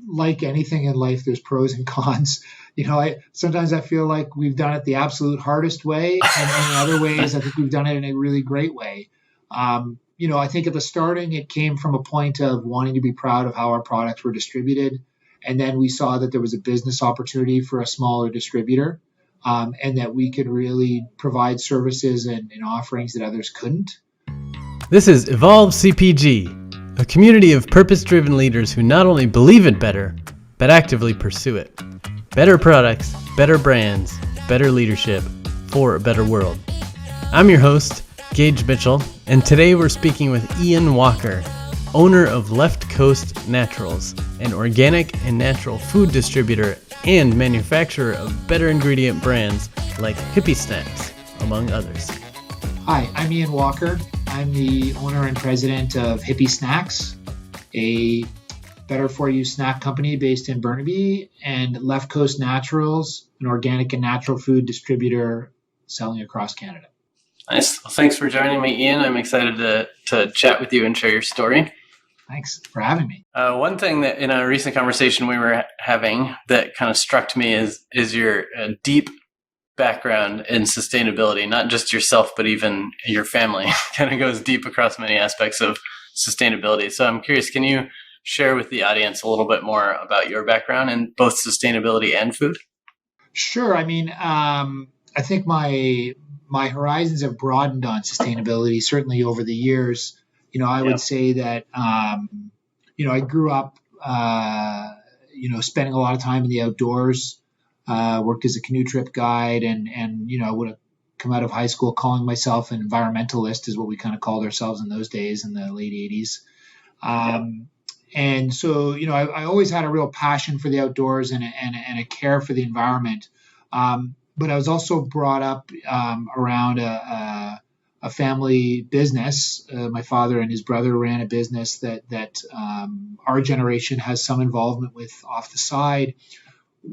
Like anything in life, there's pros and cons. I sometimes I feel like we've done it the absolute hardest way, and in other ways, I think we've done it in a really great way. I think at the starting, it came from a point of wanting to be proud of how our products were distributed, and then we saw that there was a business opportunity for a smaller distributor, and that we could really provide services and offerings that others couldn't. This is Evolve CPG, a community of purpose-driven leaders who not only believe in better, but actively pursue it. Better products, better brands, better leadership for a better world. I'm your host, Gage Mitchell, and today we're speaking with Ian Walker, owner of Left Coast Naturals, an organic and natural food distributor and manufacturer of better ingredient brands like Hippie Snacks, among others. Hi, I'm Ian Walker. I'm the owner and president of Hippie Snacks, a better-for-you snack company based in Burnaby, and Left Coast Naturals, an organic and natural food distributor selling across Canada. Nice. Well, thanks for joining me, Ian. I'm excited to chat with you and share your story. Thanks for having me. One thing that in a recent conversation we were having that kind of struck me is your deep background in sustainability, not just yourself, but even your family kind of goes deep across many aspects of sustainability. So I'm curious, can you share with the audience a little bit more about your background in both sustainability and food? Sure. I think my horizons have broadened on sustainability, certainly over the years. I would say that, I grew up, spending a lot of time in the outdoors, worked as a canoe trip guide, and I would have come out of high school calling myself an environmentalist, is what we kind of called ourselves in those days in the late 80s. And so, I always had a real passion for the outdoors and a care for the environment. But I was also brought up around a family business. My father and his brother ran a business that our generation has some involvement with off the side,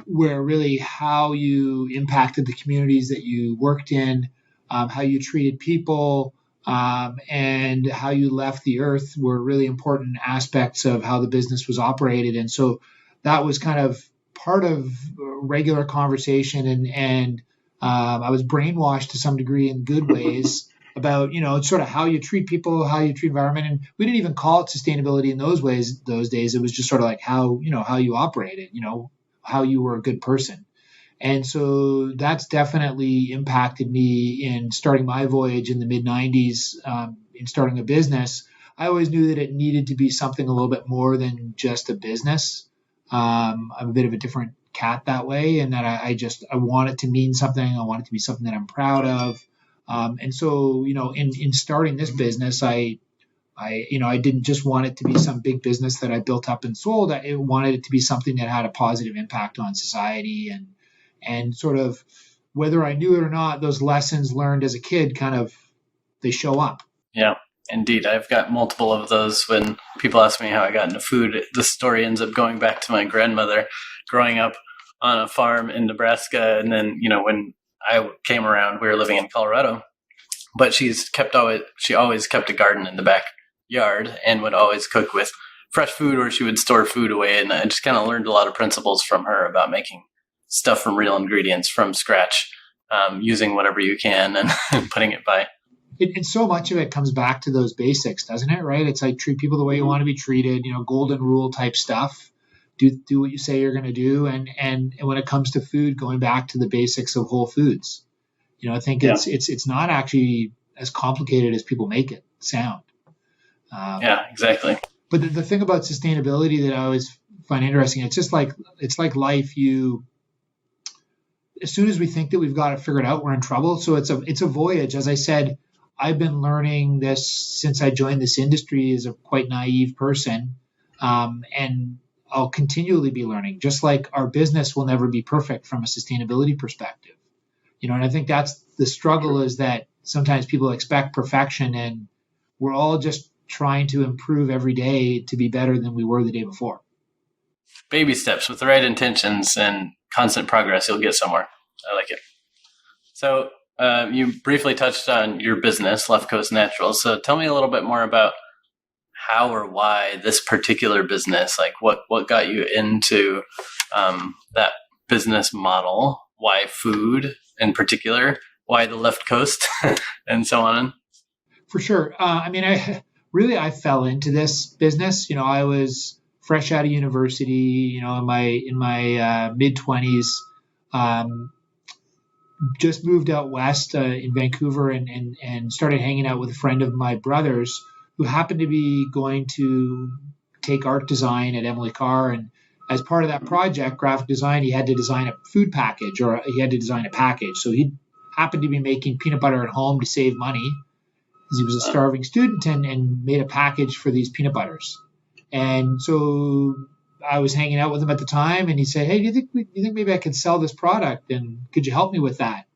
where really how you impacted the communities that you worked in, how you treated people, and how you left the earth were really important aspects of how the business was operated. And so that was kind of part of regular conversation, and I was brainwashed to some degree in good ways about, sort of how you treat people, how you treat environment. And we didn't even call it sustainability in those days. It was just sort of like how you operated, how you were a good person. And so that's definitely impacted me in starting my voyage in the mid 90s, in starting a business. I always knew that it needed to be something a little bit more than just a business. I'm a bit of a different cat that way, and that I want it to mean something. I want it to be something that I'm proud of. And so, in starting this business, I didn't just want it to be some big business that I built up and sold. I wanted it to be something that had a positive impact on society, and sort of, whether I knew it or not, those lessons learned as a kid they show up. Yeah, indeed. I've got multiple of those. When people ask me how I got into food, the story ends up going back to my grandmother growing up on a farm in Nebraska. And then, when I came around, we were living in Colorado, but she always kept a garden in the backyard and would always cook with fresh food, or she would store food away. And I just kind of learned a lot of principles from her about making stuff from real ingredients from scratch, using whatever you can and putting it by. And so much of it comes back to those basics, doesn't it? Right? It's like treat people the way you want to be treated, golden rule type stuff. Do what you say you're going to do. And when it comes to food, going back to the basics of whole foods. I think it's not actually as complicated as people make it sound. Yeah, exactly. But the thing about sustainability that I always find interesting, it's like life. As soon as we think that we've got it figured out, we're in trouble. So it's a voyage. As I said, I've been learning this since I joined this industry as a quite naive person, and I'll continually be learning. Just like our business will never be perfect from a sustainability perspective, and I think that's the struggle, is that sometimes people expect perfection, and we're all just trying to improve every day to be better than we were the day before. Baby steps with the right intentions and constant progress, you'll get somewhere. I like it. So you briefly touched on your business, Left Coast Naturals. So tell me a little bit more about how or why this particular business, like what got you into that business model, why food in particular, why the left coast, and so on. For sure. I fell into this business. I was fresh out of university. In my mid-20s, just moved out west in Vancouver, and started hanging out with a friend of my brother's who happened to be going to take art design at Emily Carr. And as part of that project, graphic design, he had to design a food package, or he had to design a package. So he happened to be making peanut butter at home to save money, because he was a starving student, and made a package for these peanut butters. And so I was hanging out with him at the time, and he said, "Hey, do you think maybe I could sell this product, and could you help me with that?"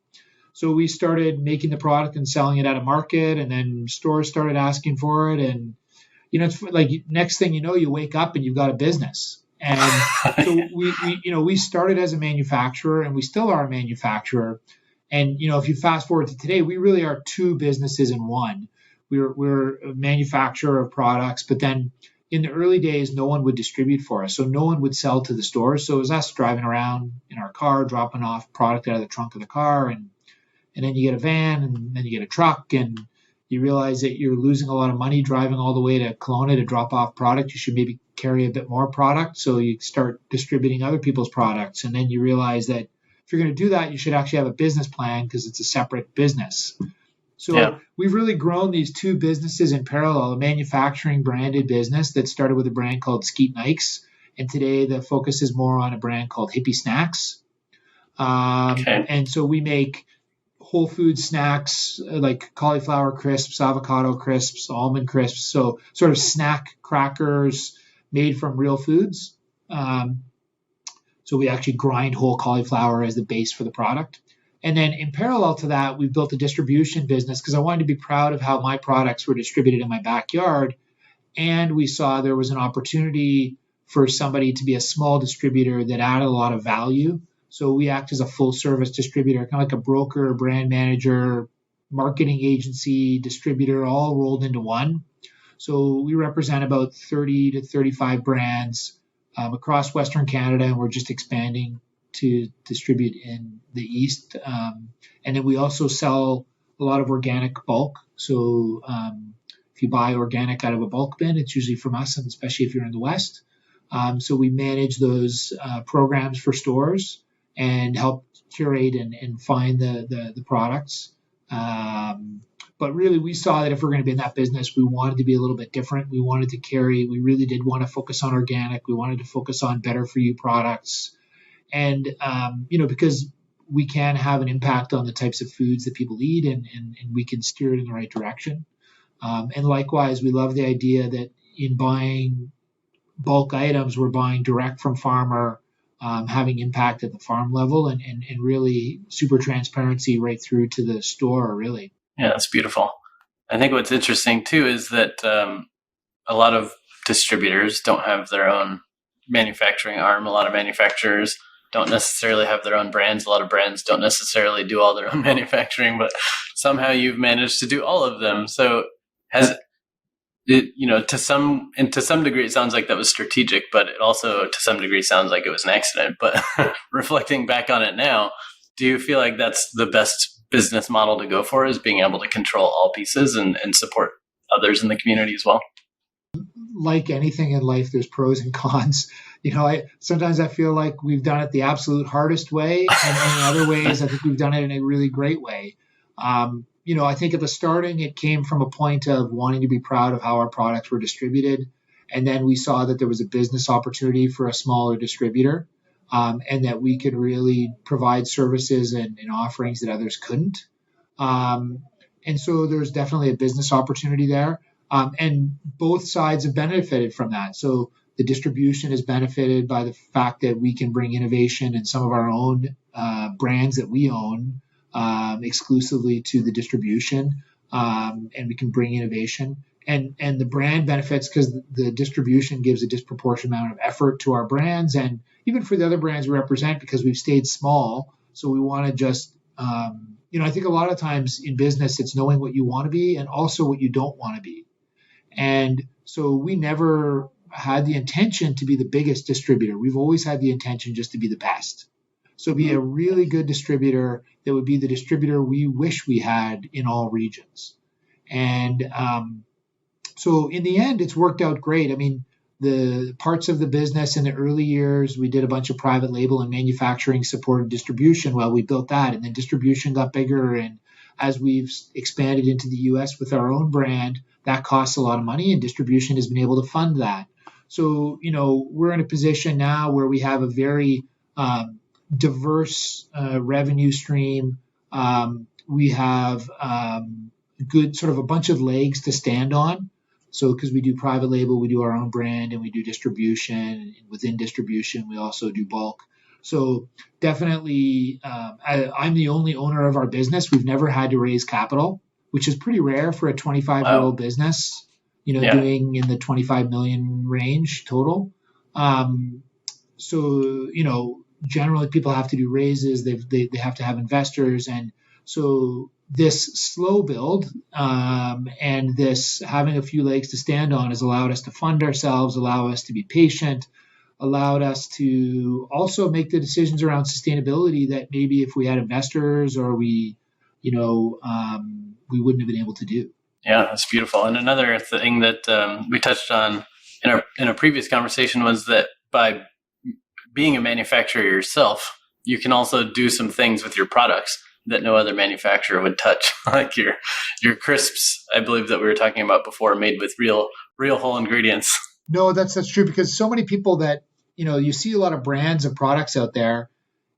So we started making the product and selling it at a market, and then stores started asking for it. And it's like next thing you know, you wake up and you've got a business. And so we started as a manufacturer, and we still are a manufacturer. And if you fast forward to today, we really are two businesses in one. We're a manufacturer of products, but then in the early days, no one would distribute for us. So no one would sell to the stores. So it was us driving around in our car, dropping off product out of the trunk of the car. And then you get a van, and then you get a truck, and you realize that you're losing a lot of money driving all the way to Kelowna to drop off product. You should maybe carry a bit more product. So you start distributing other people's products. And then you realize that if you're going to do that, you should actually have a business plan, because it's a separate business. So We've really grown these two businesses in parallel, a manufacturing branded business that started with a brand called Skeet Nikes. And today the focus is more on a brand called Hippie Snacks. And so we make whole food snacks like cauliflower crisps, avocado crisps, almond crisps. So sort of snack crackers made from real foods. So we actually grind whole cauliflower as the base for the product. And then in parallel to that, we've built a distribution business, because I wanted to be proud of how my products were distributed in my backyard. And we saw there was an opportunity for somebody to be a small distributor that added a lot of value. So we act as a full service distributor, kind of like a broker, brand manager, marketing agency, distributor, all rolled into one. So we represent about 30 to 35 brands across Western Canada, and we're just expanding to distribute in the East. And then we also sell a lot of organic bulk. So if you buy organic out of a bulk bin, it's usually from us, and especially if you're in the West. So we manage those programs for stores and help curate and find the products. But really, we saw that if we're going to be in that business, we wanted to be a little bit different. We really did want to focus on organic. We wanted to focus on better for you products. And, because we can have an impact on the types of foods that people eat, and we can steer it in the right direction. And likewise, we love the idea that in buying bulk items, we're buying direct from farmer, having impact at the farm level, and really super transparency right through to the store, really. Yeah, that's beautiful. I think what's interesting too is that a lot of distributors don't have their own manufacturing arm. A lot of manufacturers don't necessarily have their own brands. A lot of brands don't necessarily do all their own manufacturing, but somehow you've managed to do all of them. So has it, to some degree, it sounds like that was strategic, but it also to some degree sounds like it was an accident. But reflecting back on it now, do you feel like that's the best business model to go for, is being able to control all pieces and support others in the community as well? Like anything in life, there's pros and cons. Sometimes I feel like we've done it the absolute hardest way, and in other ways, I think we've done it in a really great way. I think at the starting, it came from a point of wanting to be proud of how our products were distributed. And then we saw that there was a business opportunity for a smaller distributor, and that we could really provide services and offerings that others couldn't. And so there's definitely a business opportunity there. And both sides have benefited from that. So the distribution has benefited by the fact that we can bring innovation and some of our own brands that we own exclusively to the distribution, and we can bring innovation. And the brand benefits because the distribution gives a disproportionate amount of effort to our brands, and even for the other brands we represent, because we've stayed small. So we want to just, I think a lot of times in business, it's knowing what you want to be and also what you don't want to be. And So we never had the intention to be the biggest distributor. We've always had the intention just to be the best. So be a really good distributor that would be the distributor we wish we had in all regions. And so in the end, it's worked out great. I mean, the parts of the business in the early years, we did a bunch of private label and manufacturing supported distribution. Well, we built that, and then distribution got bigger. And as we've expanded into the US with our own brand, that costs a lot of money, and distribution has been able to fund that. So, we're in a position now where we have a very diverse revenue stream. We have good sort of a bunch of legs to stand on. So because we do private label, we do our own brand, and we do distribution. And within distribution, we also do bulk. So definitely, I'm the only owner of our business. We've never had to raise capital, which is pretty rare for a 25-year-old business, doing in the 25 million range total. So, generally people have to do raises. They have to have investors. And so this slow build and this having a few legs to stand on has allowed us to fund ourselves, allow us to be patient, allowed us to also make the decisions around sustainability that maybe if we had investors or we wouldn't have been able to do. Yeah, that's beautiful. And another thing that we touched on in a previous conversation was that by being a manufacturer yourself, you can also do some things with your products that no other manufacturer would touch, like your crisps, I believe that we were talking about before, made with real whole ingredients. No, that's true, because so many people that, you see a lot of brands of products out there,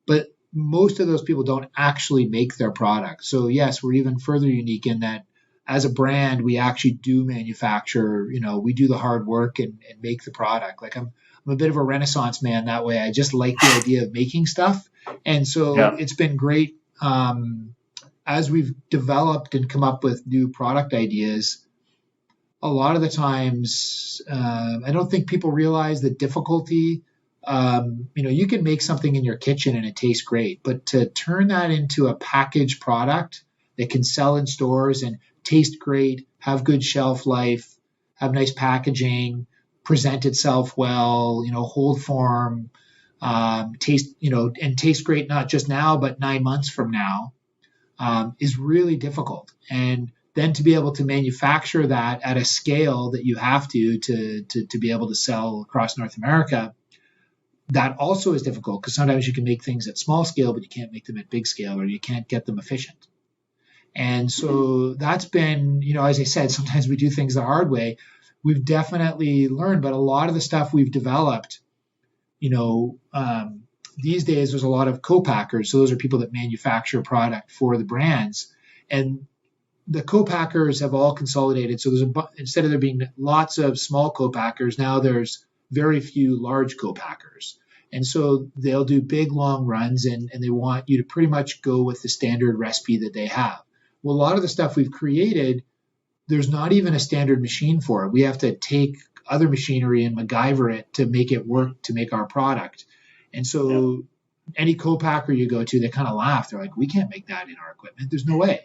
but most of those people don't actually make their product. So yes, we're even further unique in that as a brand, we actually do manufacture, we do the hard work and make the product. Like I'm a bit of a Renaissance man that way. I just like the idea of making stuff. And so It's been great. As we've developed and come up with new product ideas, a lot of the times, I don't think people realize the difficulty. You can make something in your kitchen and it tastes great, but to turn that into a packaged product that can sell in stores and taste great, have good shelf life, have nice packaging, present itself well, hold form, taste, and taste great, not just now, but 9 months from now, is really difficult. And then to be able to manufacture that at a scale that you have to be able to sell across North America, that also is difficult, because sometimes you can make things at small scale, but you can't make them at big scale, or you can't get them efficient. And so that's been, as I said, sometimes we do things the hard way. We've definitely learned, but a lot of the stuff we've developed, these days there's a lot of co-packers. So those are people that manufacture product for the brands. And the co-packers have all consolidated. So instead of there being lots of small co-packers, now there's very few large co-packers. And so they'll do big, long runs, and they want you to pretty much go with the standard recipe that they have. Well, a lot of the stuff we've created, there's not even a standard machine for it. We have to take other machinery and MacGyver it to make it work, to make our product. And so any co-packer you go to, they kind of laugh. They're like, we can't make that in our equipment. There's no way.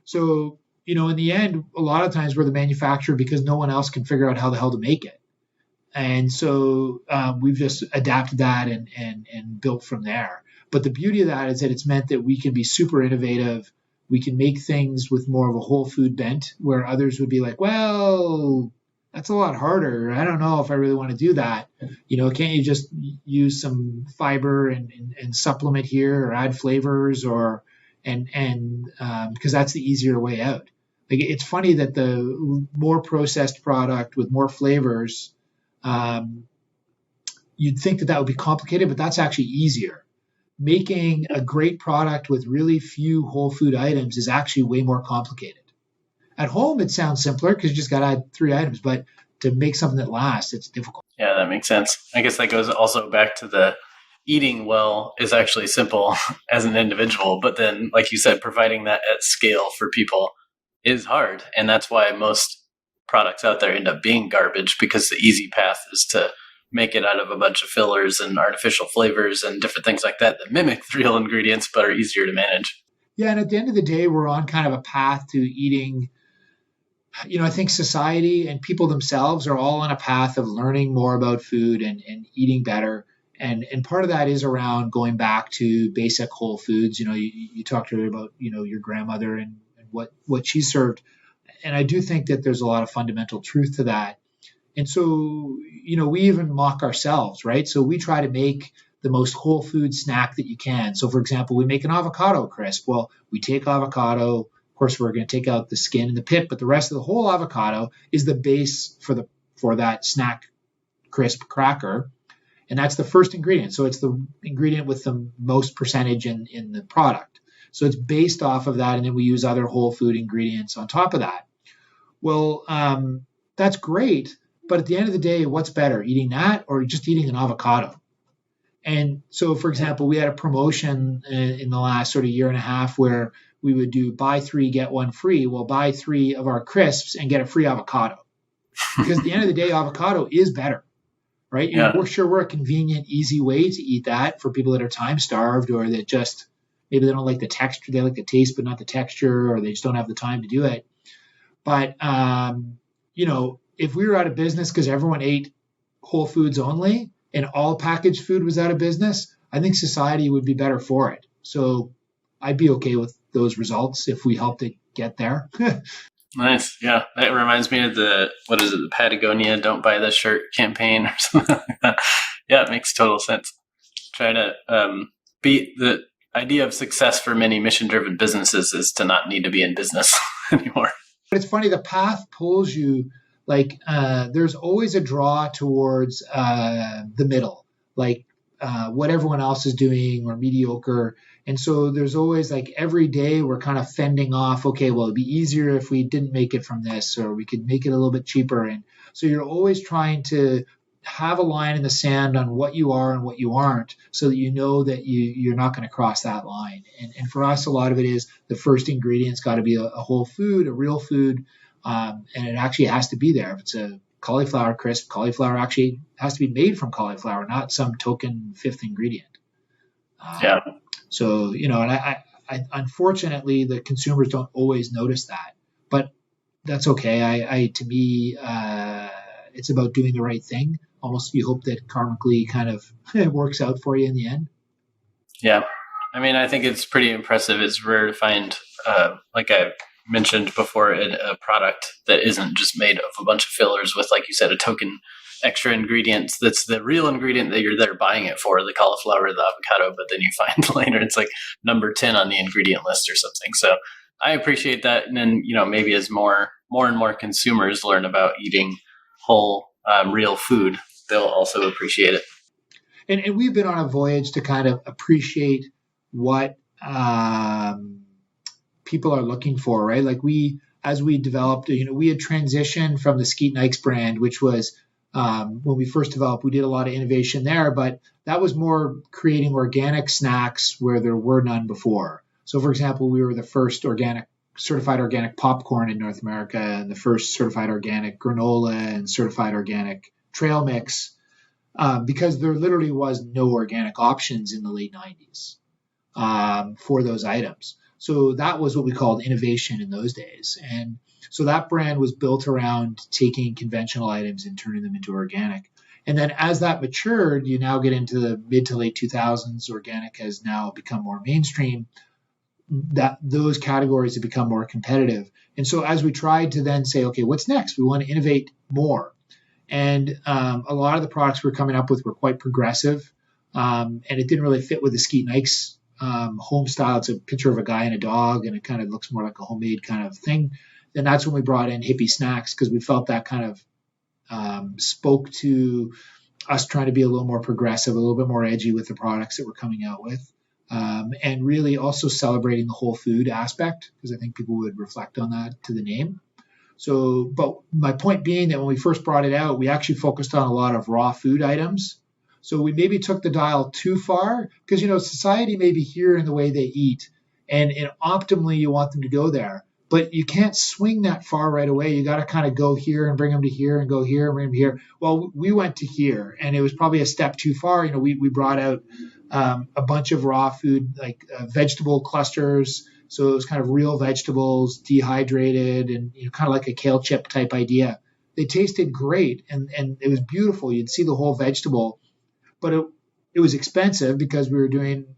So, in the end, a lot of times we're the manufacturer because no one else can figure out how the hell to make it. And so we've just adapted that and built from there. But the beauty of that is that it's meant that we can be super innovative. We can make things with more of a whole food bent, where others would be like, well, that's a lot harder. I don't know if I really want to do that. Can't you just use some fiber and supplement here, or add flavors, because that's the easier way out. Like, it's funny that the more processed product with more flavors, you'd think that would be complicated, but that's actually easier. Making a great product with really few whole food items is actually way more complicated. At home, it sounds simpler because you just got to add 3 items, but to make something that lasts, it's difficult. Yeah, that makes sense. I guess that goes also back to the eating well is actually simple as an individual, but then, like you said, providing that at scale for people is hard. And that's why most products out there end up being garbage, because the easy path is to make it out of a bunch of fillers and artificial flavors and different things like that mimic the real ingredients but are easier to manage. Yeah, and at the end of the day, we're on kind of a path to eating I think society and people themselves are all on a path of learning more about food and eating better. And part of that is around going back to basic whole foods. You talked earlier about, your grandmother and what she served. And I do think that there's a lot of fundamental truth to that. And so, we even mock ourselves, right? So we try to make the most whole food snack that you can. So for example, we make an avocado crisp. Well, we take avocado. Of course, we're going to take out the skin and the pit, but the rest of the whole avocado is the base for that snack crisp cracker. And that's the first ingredient. So it's the ingredient with the most percentage in the product. So it's based off of that. And then we use other whole food ingredients on top of that. Well, that's great. But at the end of the day, what's better, eating that or just eating an avocado? And so, for example, we had a promotion in the last sort of year and a half where we would do buy 3, get 1 free. Well, buy 3 of our crisps and get a free avocado. Because at the end of the day, avocado is better, right? Yeah. We're a convenient, easy way to eat that for people that are time starved or that just maybe they don't like the texture. They like the taste, but not the texture, or they just don't have the time to do it. But, if we were out of business because everyone ate whole foods only and all packaged food was out of business, I think society would be better for it. So I'd be okay with those results if we helped it get there. Nice. Yeah. That reminds me of the Patagonia Don't Buy This Shirt campaign or something like that. Yeah, it makes total sense. Try to beat the idea of success for many mission-driven businesses is to not need to be in business anymore. But it's funny, the path pulls you. Like there's always a draw towards the middle, like what everyone else is doing or mediocre. And so there's always like every day we're kind of fending off, okay, well, it'd be easier if we didn't make it from this, or we could make it a little bit cheaper. And so you're always trying to have a line in the sand on what you are and what you aren't so that you know that you're not going to cross that line. And for us, a lot of it is the first ingredient's got to be a whole food, a real food. And it actually has to be there. If it's a cauliflower crisp, cauliflower actually has to be made from cauliflower, not some token fifth ingredient. Yeah. So, and I unfortunately, the consumers don't always notice that, but that's okay. To me, it's about doing the right thing. Almost you hope that karmically kind of works out for you in the end. Yeah. I mean, I think it's pretty impressive. It's rare to find, like I mentioned before, a product that isn't just made of a bunch of fillers with, like you said, a token extra ingredients that's the real ingredient that you're there buying it for, the cauliflower or the avocado, but then you find later it's like number 10 on the ingredient list or something. So I appreciate that. And then, maybe as more and more consumers learn about eating whole, real food, they'll also appreciate it. And we've been on a voyage to kind of appreciate what people are looking for, right? Like as we developed, we had transitioned from the Skeet Nikes brand, which was when we first developed, we did a lot of innovation there, but that was more creating organic snacks where there were none before. So for example, we were the first certified organic popcorn in North America and the first certified organic granola and certified organic trail mix, because there literally was no organic options in the late 90s for those items. So that was what we called innovation in those days. And so that brand was built around taking conventional items and turning them into organic. And then as that matured, you now get into the mid to late 2000s. Organic has now become more mainstream. That those categories have become more competitive. And so as we tried to then say, okay, what's next? We want to innovate more. And a lot of the products we're coming up with were quite progressive. And it didn't really fit with the Skeet Nikes home style. It's a picture of a guy and a dog, and it kind of looks more like a homemade kind of thing. And that's when we brought in Hippie Snacks, because we felt that kind of spoke to us trying to be a little more progressive, a little bit more edgy with the products that we're coming out with, and really also celebrating the whole food aspect, because I think people would reflect on that to the name. So, but my point being that when we first brought it out, we actually focused on a lot of raw food items. So we maybe took the dial too far, because, society may be here in the way they eat, and optimally you want them to go there. But you can't swing that far right away. You got to kind of go here and bring them to here and go here and bring them here. Well, we went to here, and it was probably a step too far. We brought out a bunch of raw food, like vegetable clusters So it was kind of real vegetables, dehydrated, and kind of like a kale chip type idea. They tasted great, and it was beautiful. You'd see the whole vegetable, but it was expensive because we were doing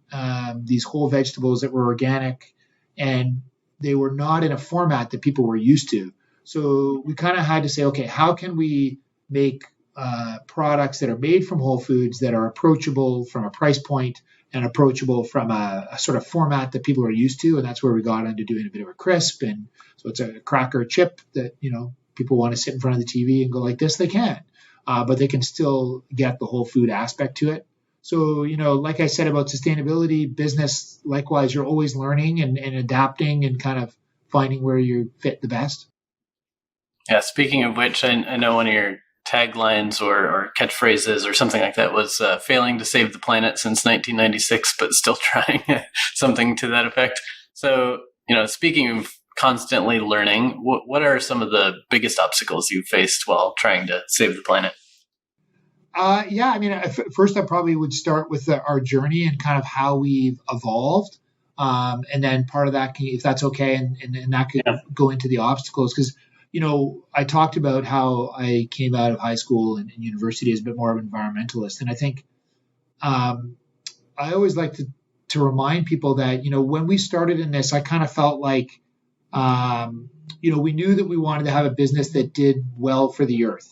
these whole vegetables that were organic, and they were not in a format that people were used to. So we kind of had to say, okay, how can we make products that are made from whole foods that are approachable from a price point and approachable from a sort of format that people are used to? And that's where we got into doing a bit of a crisp. And so it's a cracker chip that, people want to sit in front of the TV and go like this, they can, but they can still get the whole food aspect to it. So, like I said about sustainability, business, likewise, you're always learning and adapting and kind of finding where you fit the best. Yeah, speaking of which, I know one of your taglines or catchphrases or something like that was failing to save the planet since 1996, but still trying something to that effect. So, speaking of constantly learning, what are some of the biggest obstacles you've faced while trying to save the planet? First I probably would start with our journey and kind of how we've evolved. And then part of that, if that's okay, and that could go into the obstacles, because, I talked about how I came out of high school and university as a bit more of an environmentalist. And I think I always like to remind people that, when we started in this, I kind of felt like, we knew that we wanted to have a business that did well for the earth.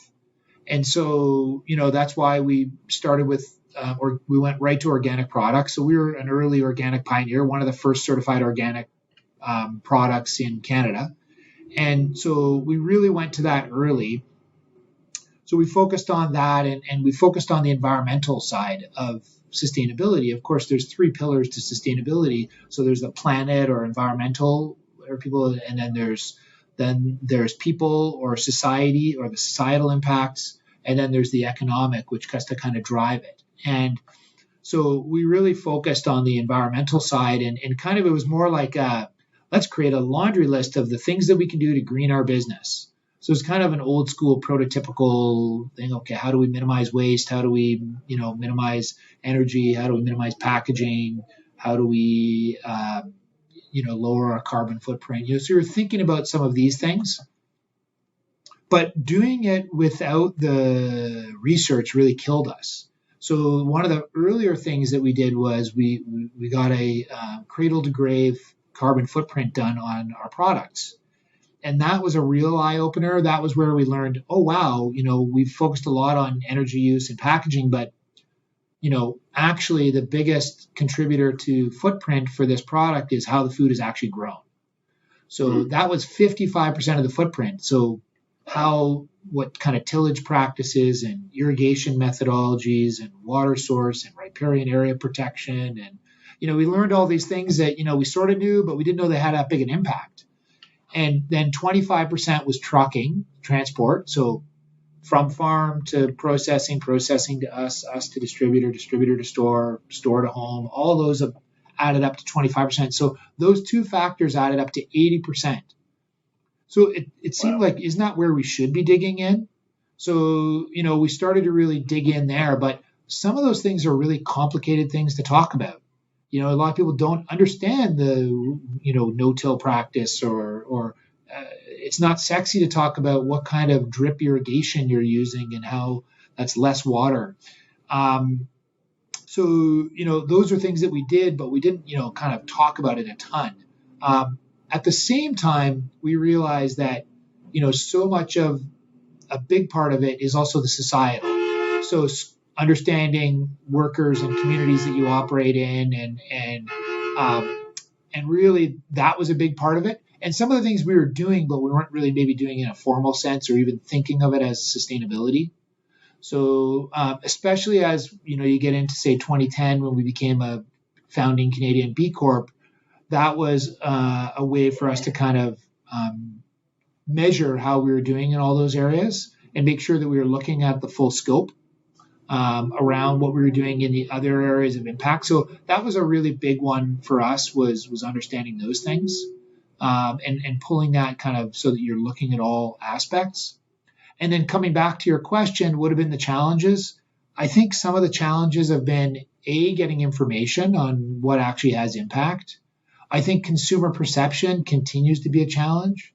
And so, that's why we started with, or we went right to organic products. So we were an early organic pioneer, one of the first certified organic products in Canada. And so we really went to that early. So we focused on that, and we focused on the environmental side of sustainability. Of course, there's 3 pillars to sustainability. So there's the planet or environmental or people, and then there's people or society or the societal impacts, and then there's the economic, which has to kind of drive it. And so we really focused on the environmental side, and kind of it was more like let's create a laundry list of the things that we can do to green our business. So it's kind of an old school prototypical thing. Okay, how do we minimize waste? How do we, minimize energy? How do we minimize packaging? How do we, lower our carbon footprint? So you're thinking about some of these things, but doing it without the research really killed us. So one of the earlier things that we did was we got a cradle to grave carbon footprint done on our products. And that was a real eye opener. That was where we learned, oh, wow, we've focused a lot on energy use and packaging, but, actually the biggest contributor to footprint for this product is how the food is actually grown. So that was 55% of the footprint. So what kind of tillage practices and irrigation methodologies and water source and riparian area protection. And, we learned all these things that, we sort of knew, but we didn't know they had that big an impact. And then 25% was trucking, transport. So from farm to processing to us to distributor to store to home, all those have added up to 25%. So those 2 factors added up to 80%. So it seemed like, isn't that where we should be digging in? So, we started to really dig in there, but some of those things are really complicated things to talk about. A lot of people don't understand the, no-till practice or it's not sexy to talk about what kind of drip irrigation you're using and how that's less water. So, those are things that we did, but we didn't, kind of talk about it a ton. At the same time, we realized that, so much of a big part of it is also the societal. So understanding workers and communities that you operate in, and really that was a big part of it. And some of the things we were doing, but we weren't really maybe doing in a formal sense or even thinking of it as sustainability. So especially as you get into say 2010 when we became a founding Canadian B Corp, that was a way for us to kind of measure how we were doing in all those areas and make sure that we were looking at the full scope around what we were doing in the other areas of impact. So that was a really big one for us was understanding those things and pulling that kind of so that you're looking at all aspects. And then coming back to your question, what have been the challenges? I think some of the challenges have been getting information on what actually has impact. I think consumer perception continues to be a challenge.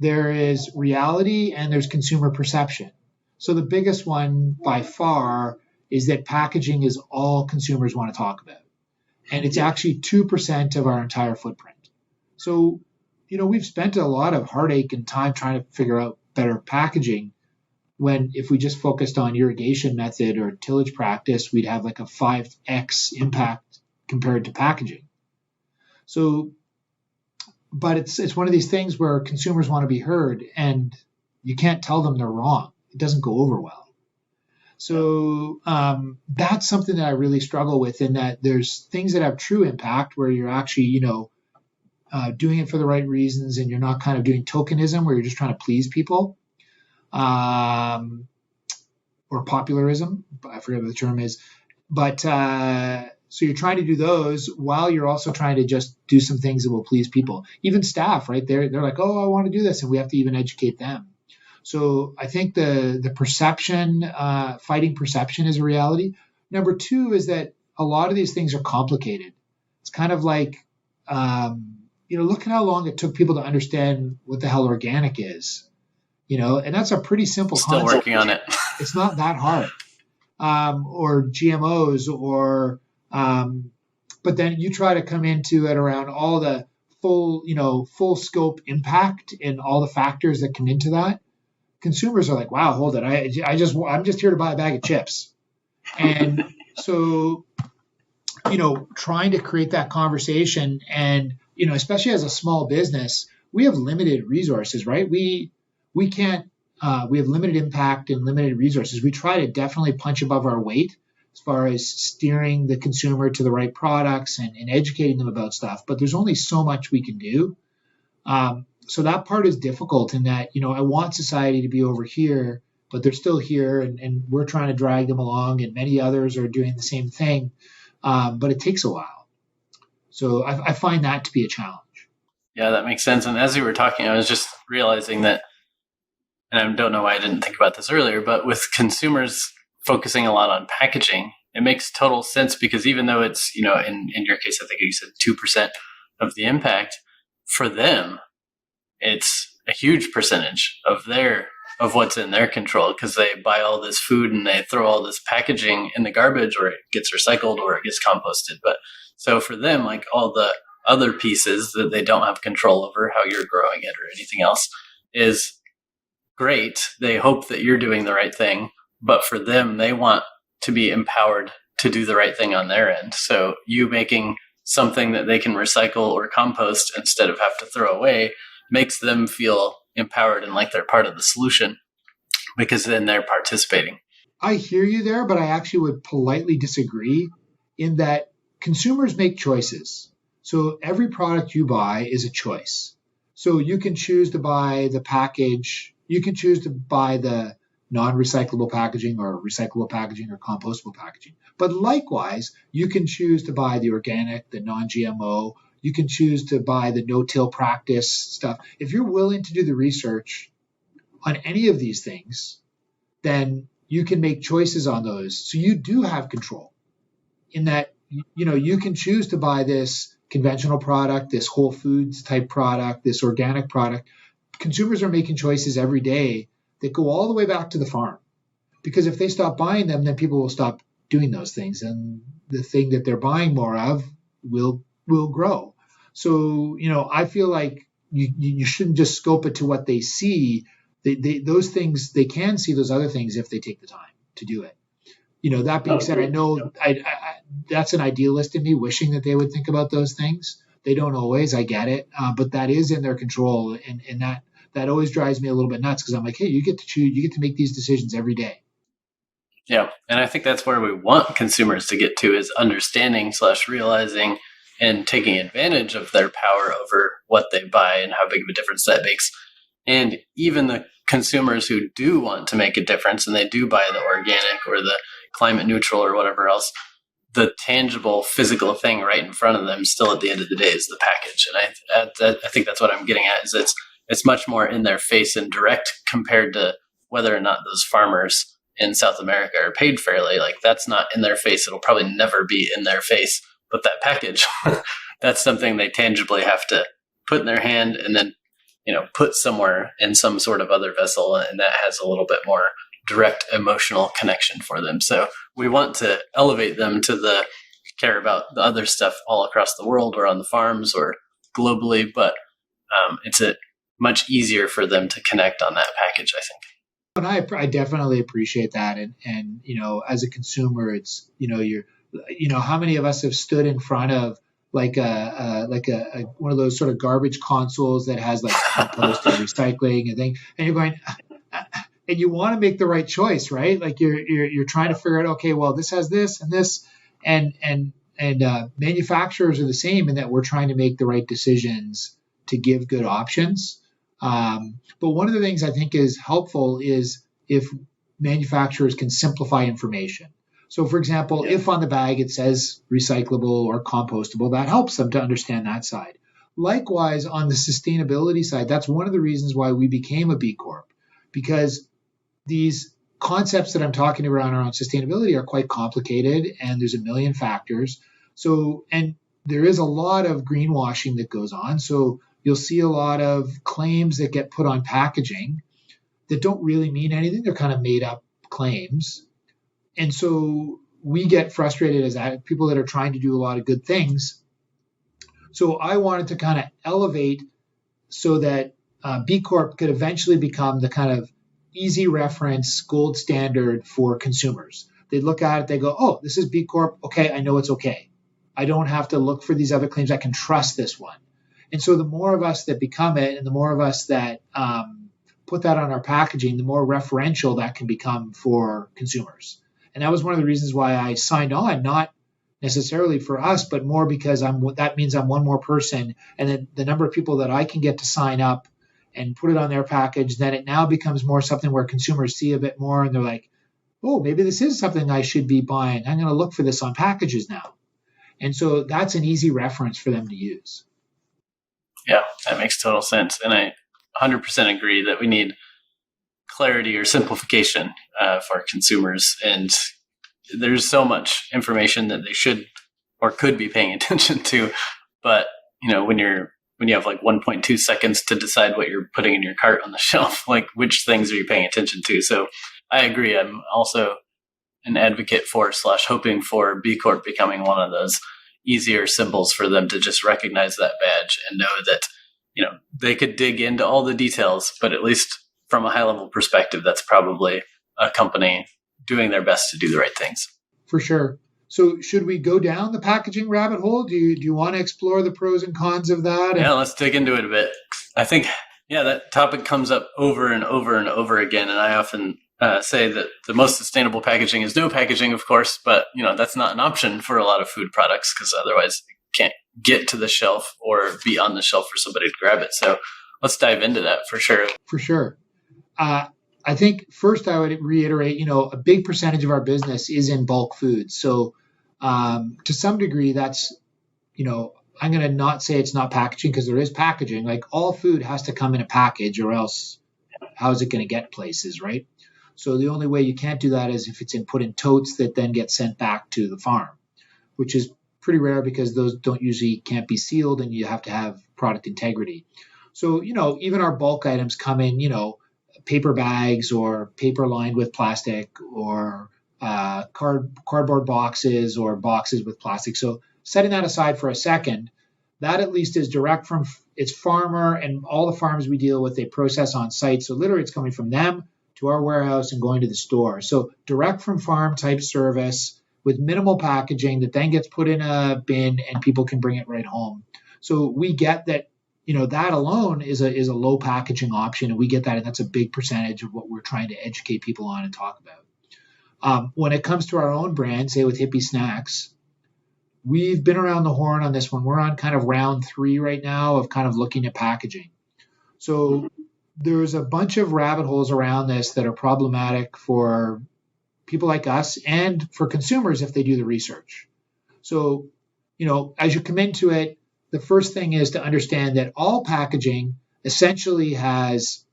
There is reality and there's consumer perception. So the biggest one by far is that packaging is all consumers want to talk about. And it's actually 2% of our entire footprint. So, we've spent a lot of heartache and time trying to figure out better packaging, when if we just focused on irrigation method or tillage practice, we'd have like a 5x impact compared to packaging. So, but it's one of these things where consumers want to be heard, and you can't tell them they're wrong. It doesn't go over well. So that's something that I really struggle with, in that there's things that have true impact where you're actually, doing it for the right reasons, and you're not kind of doing tokenism where you're just trying to please people, or popularism. I forget what the term is, but so you're trying to do those while you're also trying to just do some things that will please people. Even staff, right? They're like, oh, I want to do this, and we have to even educate them. So I think the perception, fighting perception, is a reality. Number two is that a lot of these things are complicated. It's kind of like, look at how long it took people to understand what the hell organic is, and that's a pretty simple concept. Still working on it. It's not that hard. Or GMOs, or, but then you try to come into it around all the full scope impact and all the factors that come into that. Consumers are like, wow, hold it. I'm just here to buy a bag of chips. And so, trying to create that conversation, and, especially as a small business, we have limited resources, right? We can't, we have limited impact and limited resources. We try to definitely punch above our weight as far as steering the consumer to the right products and educating them about stuff, but there's only so much we can do. So that part is difficult, in that, I want society to be over here, but they're still here, and we're trying to drag them along, and many others are doing the same thing. But it takes a while. So I find that to be a challenge. Yeah, that makes sense. And as you were talking, I was just realizing that, and I don't know why I didn't think about this earlier, but with consumers focusing a lot on packaging, it makes total sense, because even though it's, in your case, I think you said 2% of the impact, for them, it's a huge percentage of what's in their control, because they buy all this food and they throw all this packaging in the garbage, or it gets recycled, or it gets composted. But so for them, like all the other pieces that they don't have control over, how you're growing it or anything else, is great. They hope that you're doing the right thing, but for them, they want to be empowered to do the right thing on their end. So you making something that they can recycle or compost instead of have to throw away makes them feel empowered and like they're part of the solution, because then they're participating. I hear you there, but I actually would politely disagree, in that consumers make choices. So every product you buy is a choice. So you can choose to buy the package, you can choose to buy the non-recyclable packaging, or recyclable packaging, or compostable packaging. But likewise, you can choose to buy the organic, the non-GMO. You can choose to buy the no-till practice stuff. If you're willing to do the research on any of these things, then you can make choices on those. So you do have control, in that, you can choose to buy this conventional product, this Whole Foods type product, this organic product. Consumers are making choices every day that go all the way back to the farm, because if they stop buying them, then people will stop doing those things, and the thing that they're buying more of will grow. So, I feel like you shouldn't just scope it to what they see. Those things, they can see those other things if they take the time to do it. That being said, I know I that's an idealist in me, wishing that they would think about those things. They don't always, I get it, but that is in their control, and that always drives me a little bit nuts, because I'm like, hey, you get to choose, you get to make these decisions every day. Yeah, and I think that's where we want consumers to get to, is understanding / realizing and taking advantage of their power over what they buy and how big of a difference that makes. And even the consumers who do want to make a difference, and they do buy the organic or the climate neutral or whatever else, the tangible physical thing right in front of them still at the end of the day is the package. And I think that's what I'm getting at, is it's much more in their face and direct, compared to whether or not those farmers in South America are paid fairly. Like, that's not in their face. It'll probably never be in their face. But that package, that's something they tangibly have to put in their hand and then, put somewhere in some sort of other vessel. And that has a little bit more direct emotional connection for them. So we want to elevate them to the care about the other stuff all across the world or on the farms or globally, but it's much easier for them to connect on that package, I think. And I definitely appreciate that. And as a consumer, it's, how many of us have stood in front of like a one of those sort of garbage consoles that has like compost and recycling and thing, and you're going, and you want to make the right choice, right? Like you're trying to figure out, okay, well, this has this and this, and manufacturers are the same in that we're trying to make the right decisions to give good options. But one of the things I think is helpful is if manufacturers can simplify information. So, for example, if on the bag it says recyclable or compostable, that helps them to understand that side. Likewise, on the sustainability side, that's one of the reasons why we became a B Corp, because these concepts that I'm talking around sustainability are quite complicated, and there's a million factors. So, and there is a lot of greenwashing that goes on. So you'll see a lot of claims that get put on packaging that don't really mean anything. They're kind of made up claims. And so we get frustrated as people that are trying to do a lot of good things. So I wanted to kind of elevate so that B Corp could eventually become the kind of easy reference gold standard for consumers. They look at it, they go, oh, this is B Corp. Okay, I know it's okay. I don't have to look for these other claims. I can trust this one. And so the more of us that become it and the more of us that put that on our packaging, the more referential that can become for consumers. And that was one of the reasons why I signed on, not necessarily for us, but more because that means I'm one more person. And then the number of people that I can get to sign up and put it on their package, then it now becomes more something where consumers see a bit more and they're like, oh, maybe this is something I should be buying. I'm going to look for this on packages now. And so that's an easy reference for them to use. Yeah, that makes total sense. And I 100% agree that we need clarity or simplification for consumers. And there's so much information that they should or could be paying attention to. But, when you have like 1.2 seconds to decide what you're putting in your cart on the shelf, like which things are you paying attention to? So I agree. I'm also an advocate for / hoping for B Corp becoming one of those easier symbols for them to just recognize that badge and know that, they could dig into all the details, but at least from a high level perspective, that's probably a company doing their best to do the right things. For sure. So should we go down the packaging rabbit hole? Do you want to explore the pros and cons of that? Yeah, let's dig into it a bit. I think, that topic comes up over and over and over again. And I often say that the most sustainable packaging is no packaging, of course, but that's not an option for a lot of food products because otherwise it can't get to the shelf or be on the shelf for somebody to grab it. So let's dive into that for sure. For sure. I think first I would reiterate, a big percentage of our business is in bulk foods. So to some degree, that's, I'm going to not say it's not packaging because there is packaging. Like all food has to come in a package or else how is it going to get places, right? So the only way you can't do that is if it's put in totes that then get sent back to the farm, which is pretty rare because those can't be sealed and you have to have product integrity. So, even our bulk items come in, paper bags or paper lined with plastic or cardboard boxes or boxes with plastic. So setting that aside for a second, that at least is direct from its farmer, and all the farms we deal with, they process on site. So literally it's coming from them to our warehouse and going to the store. So direct from farm type service with minimal packaging that then gets put in a bin and people can bring it right home. So we get that, that alone is a low packaging option, and we get that, and that's a big percentage of what we're trying to educate people on and talk about. When it comes to our own brand, say with Hippie Snacks, we've been around the horn on this one. We're on kind of round 3 right now of kind of looking at packaging. So there's a bunch of rabbit holes around this that are problematic for people like us and for consumers if they do the research. So, as you come into it, the first thing is to understand that all packaging essentially is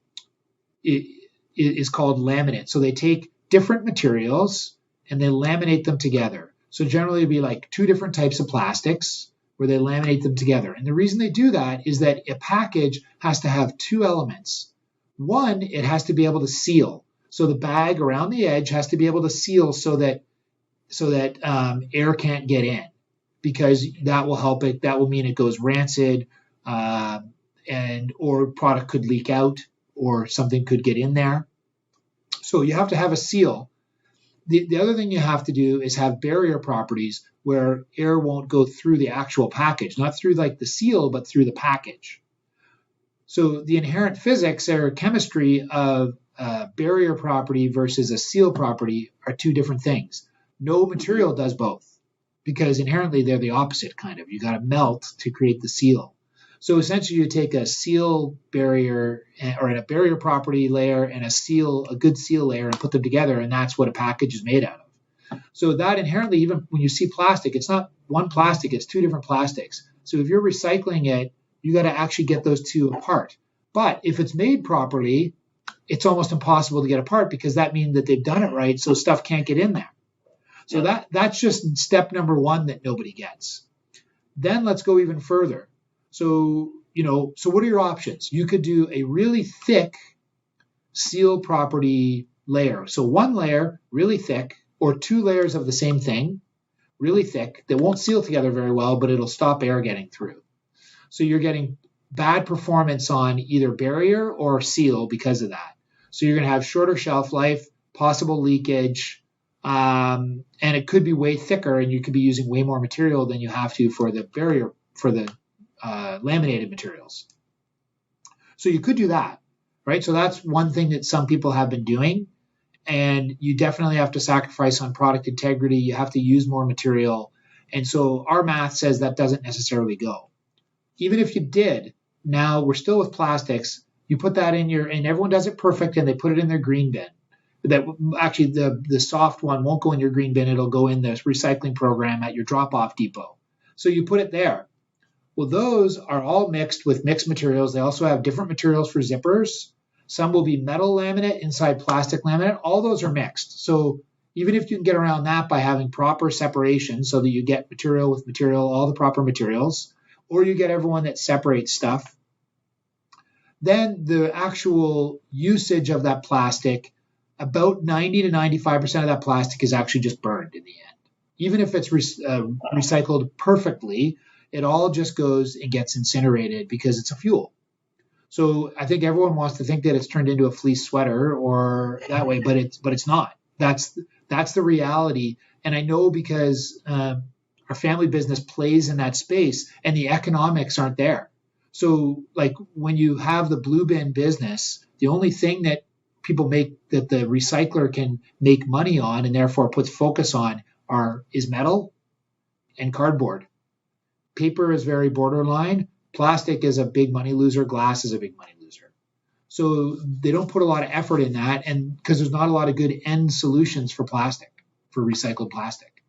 called laminate. So they take different materials and they laminate them together. So generally it'd be like 2 different types of plastics where they laminate them together. And the reason they do that is that a package has to have two elements. One, it has to be able to seal. So the bag around the edge has to be able to seal so that air can't get in, because that will help it. That will mean it goes rancid, or product could leak out, or something could get in there. So you have to have a seal. The other thing you have to do is have barrier properties where air won't go through the actual package, not through like the seal, but through the package. So the inherent physics or chemistry of a barrier property versus a seal property are two different things. No material does both, because inherently they're the opposite kind of. You got to melt to create the seal. So essentially you take a seal barrier or a barrier property layer and a good seal layer, and put them together, and that's what a package is made out of. So that inherently, even when you see plastic, it's not one plastic, it's two different plastics. So if you're recycling it, you got to actually get those two apart. But if it's made properly, it's almost impossible to get apart, because that means that they've done it right, so stuff can't get in there. So that's just step number one that nobody gets. Then let's go even further. So what are your options? You could do a really thick seal property layer. So one layer, really thick, or two layers of the same thing, really thick, that won't seal together very well, but it'll stop air getting through. So you're getting bad performance on either barrier or seal because of that. So you're going to have shorter shelf life, possible leakage, and it could be way thicker, and you could be using way more material than you have to for the barrier, for the laminated materials. So you could do that, right? So that's one thing that some people have been doing, and you definitely have to sacrifice on product integrity. You have to use more material. And so our math says that doesn't necessarily go. Even if you did, now we're still with plastics. You put that in and everyone does it perfect, and they put it in their green bin. That actually the soft one won't go in your green bin. It'll go in the recycling program at your drop-off depot. So you put it there. Well, those are all mixed with mixed materials. They also have different materials for zippers. Some will be metal laminate inside plastic laminate. All those are mixed. So even if you can get around that by having proper separation so that you get material with material, all the proper materials, or you get everyone that separates stuff, then the actual usage of that plastic, about 90 to 95% of that plastic is actually just burned in the end. Even if it's recycled perfectly, it all just goes and gets incinerated because it's a fuel. So I think everyone wants to think that it's turned into a fleece sweater or that way, but it's not. That's the reality. And I know because our family business plays in that space, and the economics aren't there. So like when you have the blue bin business, the only thing that people make, that the recycler can make money on and therefore puts focus on, is metal and cardboard. Paper is very borderline. Plastic is a big money loser. Glass is a big money loser. So they don't put a lot of effort in that, and because there's not a lot of good end solutions for plastic, for recycled plastic,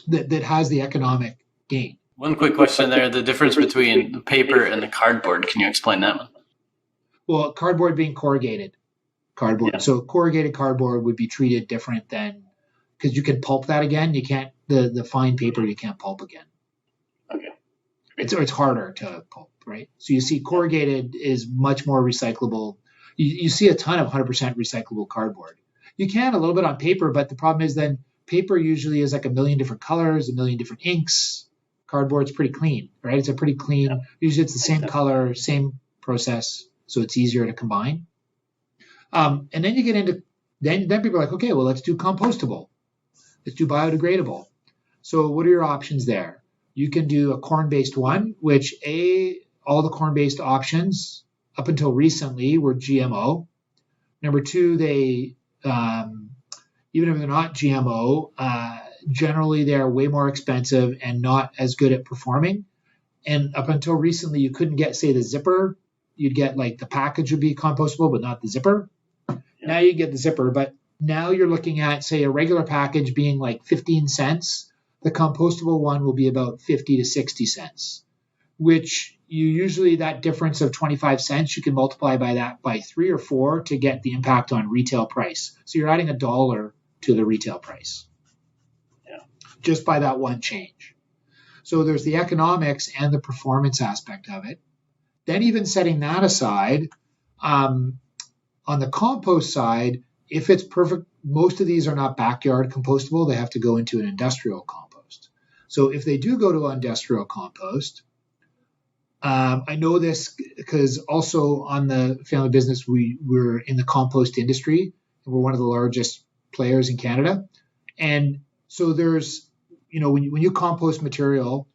that has the economic gain. One quick question there: the difference between the paper and the cardboard. Can you explain that one? Well, cardboard being corrugated cardboard. Yeah. So corrugated cardboard would be treated different than, because you can pulp that again. You can't, the fine paper you can't pulp again. Okay. It's harder to pulp, right? So you see corrugated is much more recyclable. You see a ton of 100% recyclable cardboard. You can a little bit on paper, but the problem is then paper usually is like a million different colors, a million different inks. Cardboard's pretty clean, right? It's a pretty clean, usually it's the same color, same process, so it's easier to combine. And then you get into, then people are like, okay, well, let's do compostable. Let's do biodegradable. So what are your options there? You can do a corn-based one, which all the corn-based options up until recently were GMO. Number two, they, even if they're not GMO, generally they're way more expensive and not as good at performing. And up until recently, you couldn't get, say, the zipper. You'd get like the package would be compostable, but not the zipper. Yeah. Now you get the zipper, but now you're looking at, say, a regular package being like 15 cents. The compostable one will be about 50 to 60 cents, which you usually, that difference of 25 cents, you can multiply by that by 3 or 4 to get the impact on retail price. So you're adding $1 to the retail price. Yeah. Just by that one change. So there's the economics and the performance aspect of it. Then even setting that aside, on the compost side, if it's perfect, most of these are not backyard compostable. They have to go into an industrial compost. So if they do go to industrial compost, I know this because also on the family business, we're in the compost industry. We're one of the largest players in Canada. And so there's, when you compost material,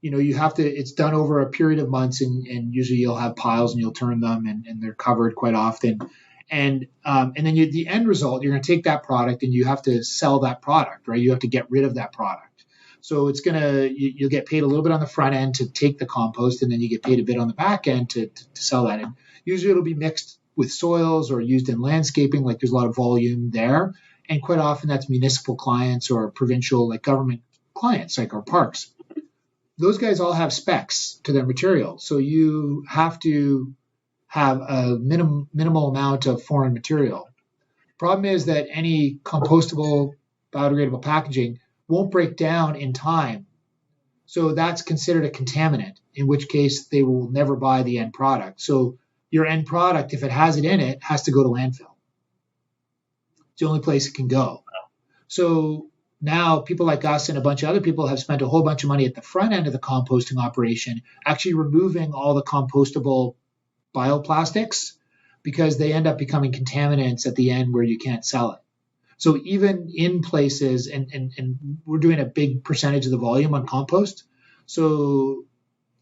you have to, it's done over a period of months, and usually you'll have piles and you'll turn them, and they're covered quite often. And then the end result, you're going to take that product and you have to sell that product, right? You have to get rid of that product. So you'll get paid a little bit on the front end to take the compost, and then you get paid a bit on the back end to sell that. And usually it'll be mixed with soils or used in landscaping, like there's a lot of volume there. And quite often that's municipal clients or provincial, like government clients, like our parks. Those guys all have specs to their material. So you have to have a minimal amount of foreign material. Problem is that any compostable, biodegradable packaging won't break down in time. So that's considered a contaminant, in which case they will never buy the end product. So your end product, if it has it in it, has to go to landfill. It's the only place it can go. So now people like us and a bunch of other people have spent a whole bunch of money at the front end of the composting operation, actually removing all the compostable bioplastics, because they end up becoming contaminants at the end where you can't sell it. So even in places, and we're doing a big percentage of the volume on compost. So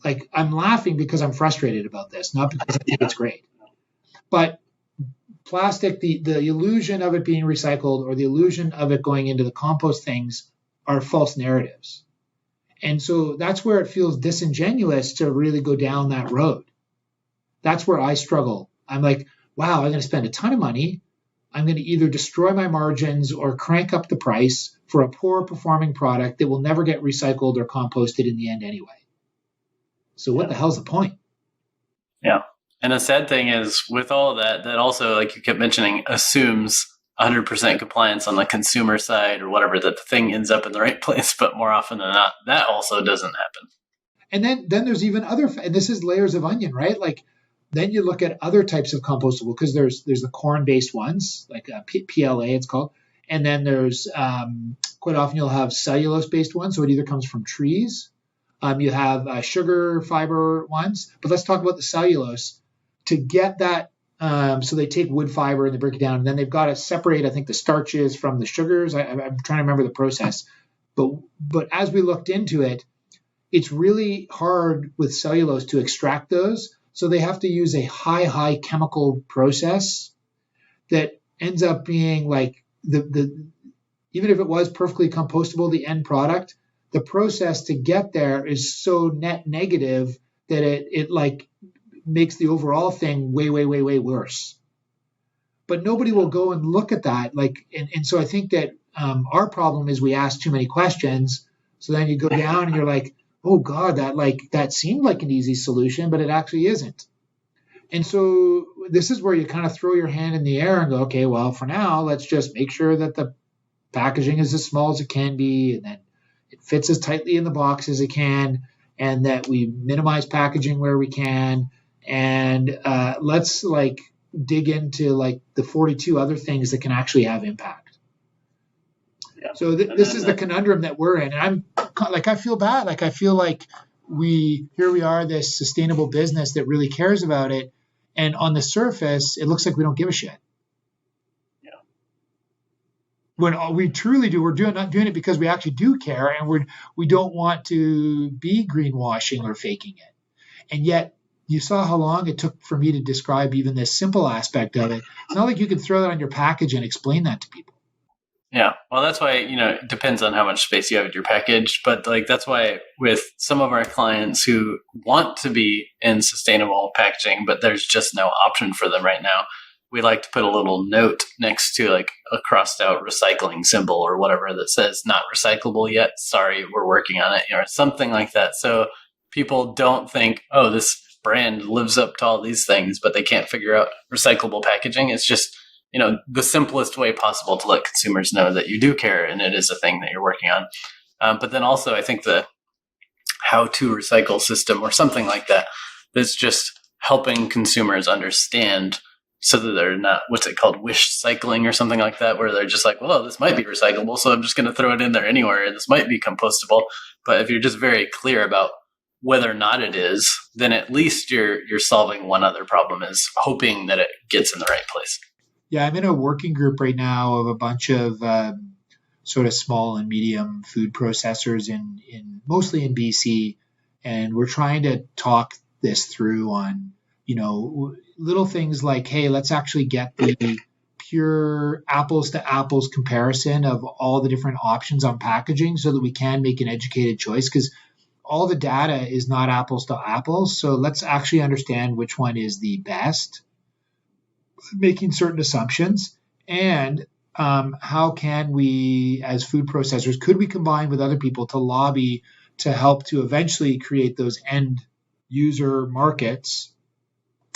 like I'm laughing because I'm frustrated about this, not because I think it's great. But plastic, the illusion of it being recycled or the illusion of it going into the compost things are false narratives. And so that's where it feels disingenuous to really go down that road. That's where I struggle. I'm like, wow, I'm going to spend a ton of money. I'm going to either destroy my margins or crank up the price for a poor performing product that will never get recycled or composted in the end anyway. So what the hell's the point? Yeah. And the sad thing is with all that also, like you kept mentioning, assumes 100% compliance on the consumer side or whatever, that the thing ends up in the right place. But more often than not, that also doesn't happen. And then there's even other, and this is layers of onion, right? Like then you look at other types of compostable, because there's the corn-based ones, like PLA it's called. And then there's quite often you'll have cellulose-based ones. So it either comes from trees. You have sugar fiber ones. But let's talk about the cellulose. To get that, so they take wood fiber and they break it down, and then they've got to separate, I think, the starches from the sugars. I'm trying to remember the process. But as we looked into it, it's really hard with cellulose to extract those. So they have to use a high chemical process that ends up being like the even if it was perfectly compostable, the end product, the process to get there is so net negative that it like makes the overall thing way worse. But nobody will go and look at that. Like, and so I think that our problem is we ask too many questions. So then you go down and you're like, oh God, that seemed like an easy solution, but it actually isn't. And so this is where you kind of throw your hand in the air and go, okay, well, for now, let's just make sure that the packaging is as small as it can be, and that it fits as tightly in the box as it can, and that we minimize packaging where we can. And let's like dig into like the 42 other things that can actually have impact. Yeah. So this is the conundrum that we're in. And I feel bad. Like I feel like here we are, this sustainable business that really cares about it. And on the surface, it looks like we don't give a shit. Yeah. When we truly do, we're not doing it because we actually do care, and we don't want to be greenwashing or faking it. And yet, you saw how long it took for me to describe even this simple aspect of it. It's not like you can throw that on your package and explain that to people. Yeah. Well, that's why, it depends on how much space you have in your package. But like, that's why with some of our clients who want to be in sustainable packaging, but there's just no option for them right now, we like to put a little note next to like a crossed out recycling symbol or whatever that says not recyclable yet. Sorry, we're working on it, or something like that. So people don't think, oh, this brand lives up to all these things, but they can't figure out recyclable packaging. It's just, the simplest way possible to let consumers know that you do care and it is a thing that you're working on. But then also, I think the how-to recycle system or something like that. That's just helping consumers understand so that they're not, what's it called, wish cycling or something like that, where they're just like, well, this might be recyclable, so I'm just going to throw it in there anywhere. This might be compostable. But if you're just very clear about whether or not it is, then at least you're solving one other problem, is hoping that it gets in the right place. Yeah, I'm in a working group right now of a bunch of sort of small and medium food processors in mostly in BC, and we're trying to talk this through on, little things like, hey, let's actually get the pure apples to apples comparison of all the different options on packaging so that we can make an educated choice, because all the data is not apples to apples. So let's actually understand which one is the best, making certain assumptions. And how can we, as food processors, could we combine with other people to lobby to help to eventually create those end user markets?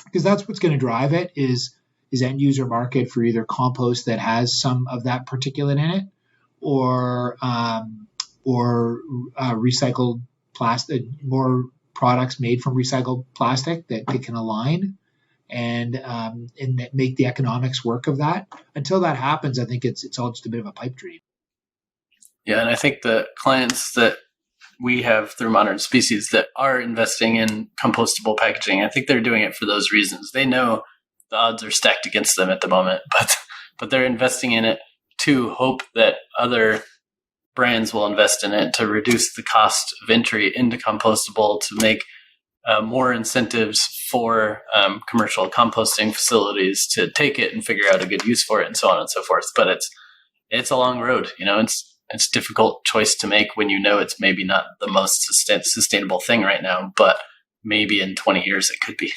Because that's what's going to drive it is end user market for either compost that has some of that particulate in it, or recycled plastic, more products made from recycled plastic that they can align and that make the economics work of that. Until that happens, I think it's all just a bit of a pipe dream. Yeah, and I think the clients that we have through Modern Species that are investing in compostable packaging, I think they're doing it for those reasons. They know the odds are stacked against them at the moment, but they're investing in it to hope that other brands will invest in it to reduce the cost of entry into compostable, to make more incentives for commercial composting facilities to take it and figure out a good use for it, and so on and so forth. But it's a long road. It's a difficult choice to make when it's maybe not the most sustainable thing right now, but maybe in 20 years it could be.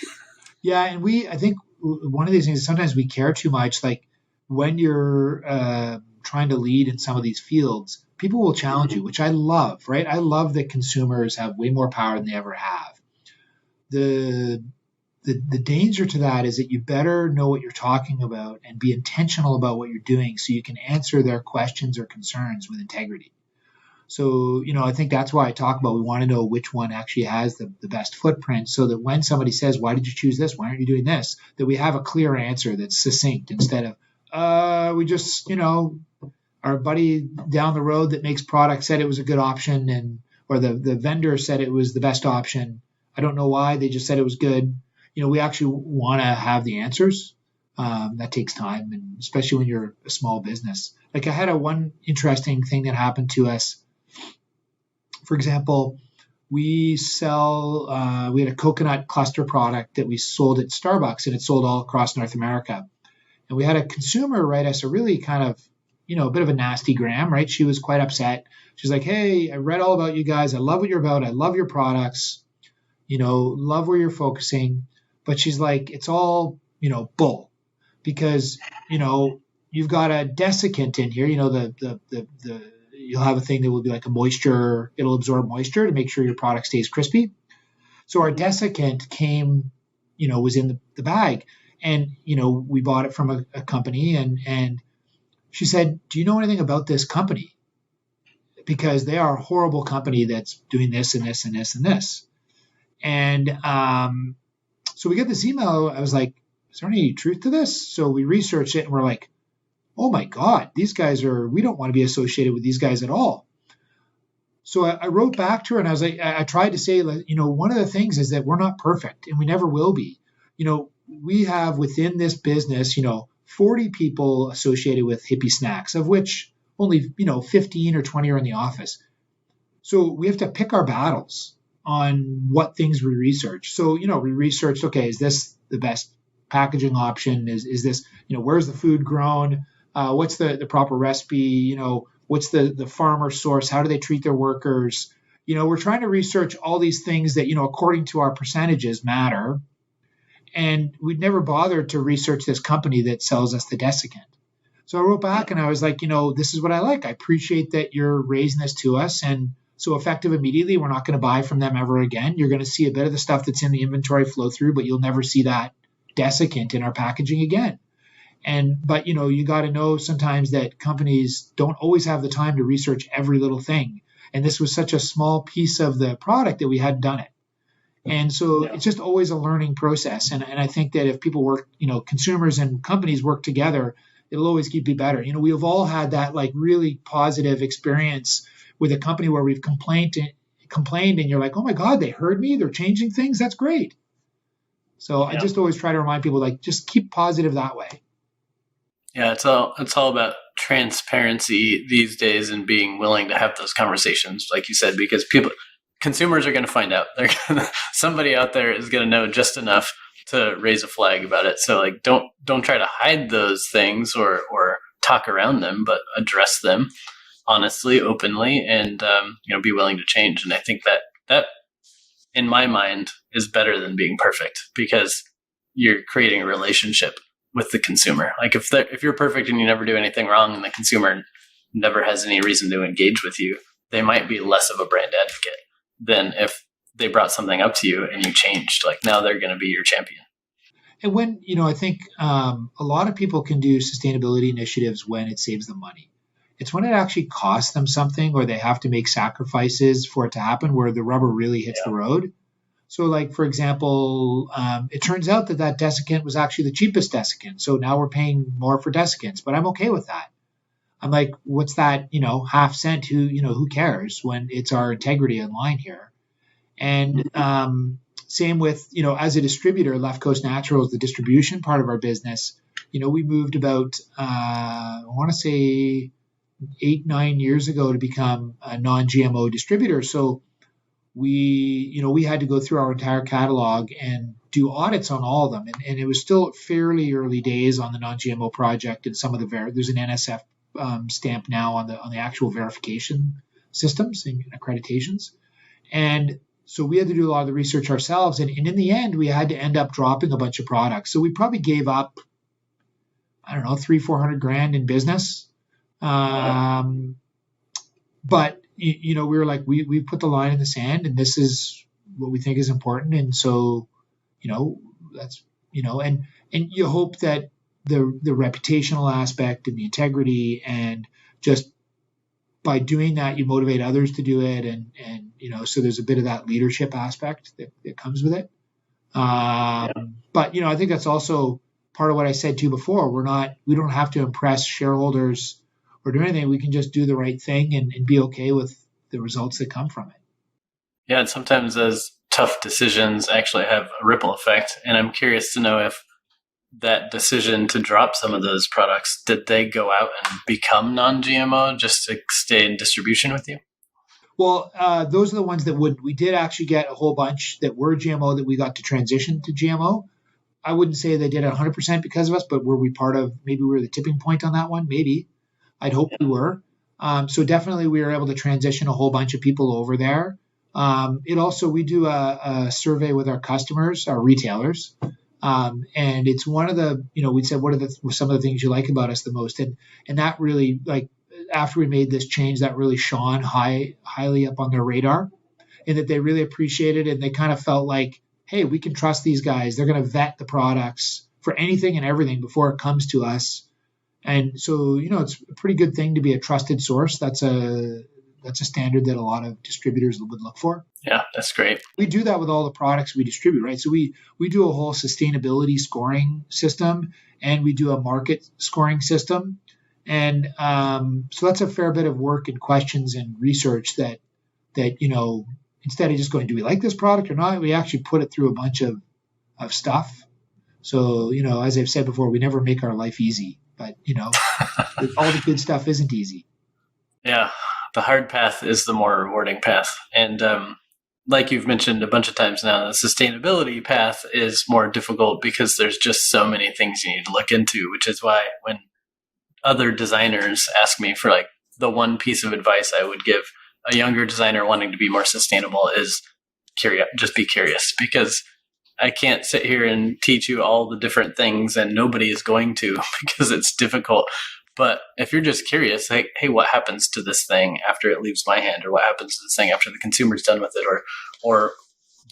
Yeah, and I think one of these things is sometimes we care too much. Like when you're trying to lead in some of these fields, people will challenge you, which I love, right? I love that consumers have way more power than they ever have. The danger to that is that you better know what you're talking about and be intentional about what you're doing so you can answer their questions or concerns with integrity. So, I think that's why I talk about we want to know which one actually has the best footprint, so that when somebody says, why did you choose this? Why aren't you doing this? That we have a clear answer that's succinct, instead of, we just, our buddy down the road that makes products said it was a good option, or the vendor said it was the best option. I don't know why, they just said it was good. We actually want to have the answers. That takes time, and especially when you're a small business. Like I had one interesting thing that happened to us. For example, we had a coconut cluster product that we sold at Starbucks, and it sold all across North America. And we had a consumer write us a really kind of, a bit of a nasty gram, right? She was quite upset. She's like, hey, I read all about you guys. I love what you're about. I love your products, love where you're focusing. But she's like, it's all, bull, because, you've got a desiccant in here, you'll have a thing that will be like it'll absorb moisture to make sure your product stays crispy. So our desiccant came, was in the bag, and, we bought it from a company, and she said, do you know anything about this company? Because they are a horrible company that's doing this and this and this and this. And, so we get this email. I was like, is there any truth to this? So we researched it, and we're like, oh my God, we don't want to be associated with these guys at all. So I wrote back to her, and I was like, I tried to say, one of the things is that we're not perfect, and we never will be. We have within this business, 40 people associated with Hippie Snacks, of which only, 15 or 20 are in the office. So we have to pick our battles on what things we research. So, we researched, okay, is this the best packaging option? Is this, where's the food grown? What's the proper recipe? What's the farmer source? How do they treat their workers? We're trying to research all these things that, according to our percentages matter. And we'd never bothered to research this company that sells us the desiccant. So I wrote back, and I was like, this is what I like. I appreciate that you're raising this to us. And so effective immediately, we're not going to buy from them ever again. You're going to see a bit of the stuff that's in the inventory flow through, but you'll never see that desiccant in our packaging again. But you got to know sometimes that companies don't always have the time to research every little thing. And this was such a small piece of the product that we hadn't done it. And so it's just always a learning process. And I think that if people work, consumers and companies work together, it'll always be better. We've all had that like really positive experience with a company where we've complained and you're like, oh my God, they heard me. They're changing things. That's great. So I just always try to remind people, like, just keep positive that way. Yeah, it's all about transparency these days and being willing to have those conversations, like you said, because consumers are going to find out. Somebody out there is going to know just enough to raise a flag about it. So like, don't try to hide those things or talk around them, but address them honestly, openly, and be willing to change. And I think that in my mind is better than being perfect, because you're creating a relationship with the consumer. Like if you're perfect and you never do anything wrong and the consumer never has any reason to engage with you, they might be less of a brand advocate than if they brought something up to you and you changed. Like now they're going to be your champion. And when, I think a lot of people can do sustainability initiatives when it saves them money. It's when it actually costs them something or they have to make sacrifices for it to happen where the rubber really hits the road. So like, for example, it turns out that desiccant was actually the cheapest desiccant. So now we're paying more for desiccants, but I'm okay with that. I'm like, what's that, half cent? Who cares when it's our integrity in line here? And same with, as a distributor, Left Coast Naturals, the distribution part of our business, we moved about, I want to say 8-9 years ago to become a non-GMO distributor. So we had to go through our entire catalog and do audits on all of them. And it was still fairly early days on the non-GMO project and some of there's an NSF stamp now on the actual verification systems and accreditations. And so we had to do a lot of the research ourselves. And in the end, we had to end up dropping a bunch of products. So we probably gave up, I don't know, $300,000-400,000 in business. But, we were like, we put the line in the sand and this is what we think is important. And so, that's, and you hope that the reputational aspect and the integrity and just by doing that, you motivate others to do it. And so there's a bit of that leadership aspect that comes with it. But, I think that's also part of what I said to you before. We don't have to impress shareholders or do anything. We can just do the right thing and be okay with the results that come from it. Yeah. And sometimes those tough decisions actually have a ripple effect. And I'm curious to know if that decision to drop some of those products, did they go out and become non-GMO just to stay in distribution with you? Well, those are the ones that we did actually get a whole bunch that were GMO that we got to transition to GMO. I wouldn't say they did it 100% because of us, but were we maybe we were the tipping point on that one? Maybe. I'd hope we were. So definitely we were able to transition a whole bunch of people over there. We do a survey with our customers, our retailers. And it's one of the, we said, what are some of the things you like about us the most? And that really, like, after we made this change, that really shone highly up on their radar, and that they really appreciated it. And they kind of felt like, hey, we can trust these guys. They're going to vet the products for anything and everything before it comes to us. And so, it's a pretty good thing to be a trusted source. That's a standard that a lot of distributors would look for. Yeah, that's great. We do that with all the products we distribute, right? So we do a whole sustainability scoring system, and we do a market scoring system. And so that's a fair bit of work and questions and research that instead of just going, do we like this product or not, we actually put it through a bunch of stuff. So, as I've said before, we never make our life easy, but, all the good stuff isn't easy. Yeah. The hard path is the more rewarding path. And like you've mentioned a bunch of times now, the sustainability path is more difficult because there's just so many things you need to look into, which is why when other designers ask me for like the one piece of advice I would give a younger designer wanting to be more sustainable is just be curious, because I can't sit here and teach you all the different things and nobody is going to because it's difficult. But if you're just curious, like, hey, what happens to this thing after it leaves my hand, or what happens to this thing after the consumer's done with it, or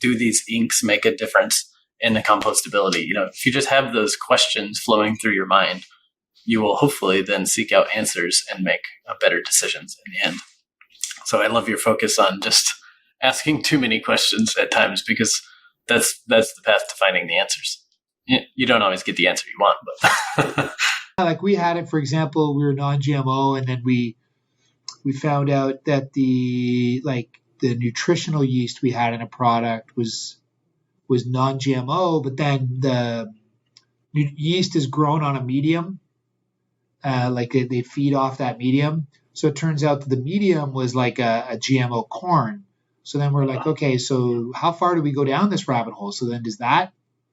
do these inks make a difference in the compostability? If you just have those questions flowing through your mind, you will hopefully then seek out answers and make better decisions in the end. So I love your focus on just asking too many questions at times, because that's the path to finding the answers. You don't always get the answer you want, but Like we had it, for example, we were non-GMO, and then we found out that the nutritional yeast we had in a product was non-GMO, but then the yeast is grown on a medium, like they feed off that medium. So it turns out that the medium was like a GMO corn. So then we're like, okay, so how far do we go down this rabbit hole? So then does that